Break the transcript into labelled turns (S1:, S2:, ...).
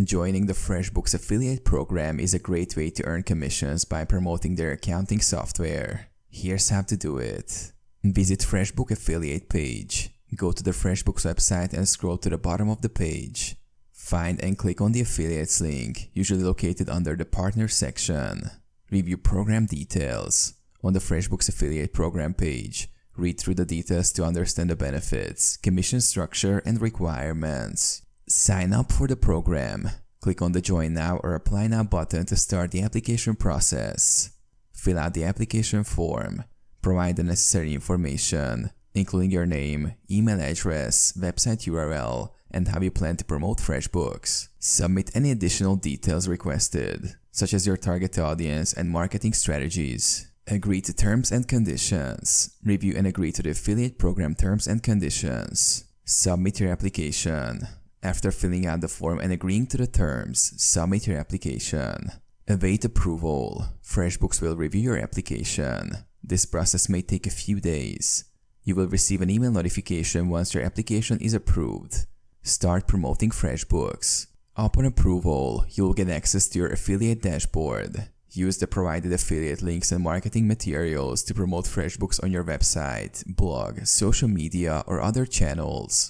S1: Joining the FreshBooks affiliate program is a great way to earn commissions by promoting their accounting software. Here's how to do it. Visit FreshBooks affiliate page. Go to the FreshBooks website and scroll to the bottom of the page. Find and click on the affiliates link, usually located under the partner section. Review program details. On the FreshBooks affiliate program page, read through the details to understand the benefits, commission structure, and requirements. Sign up for the program. Click on the Join Now or Apply Now button to start the application process. Fill out the application form. Provide the necessary information, including your name, email address, website URL, and how you plan to promote FreshBooks. Submit any additional details requested, such as your target audience and marketing strategies. Agree to terms and conditions. Review and agree to the affiliate program terms and conditions. Submit your application. After filling out the form and agreeing to the terms, submit your application. Await approval. FreshBooks will review your application. This process may take a few days. You will receive an email notification once your application is approved. Start promoting FreshBooks. Upon approval, you will get access to your affiliate dashboard. Use the provided affiliate links and marketing materials to promote FreshBooks on your website, blog, social media, or other channels.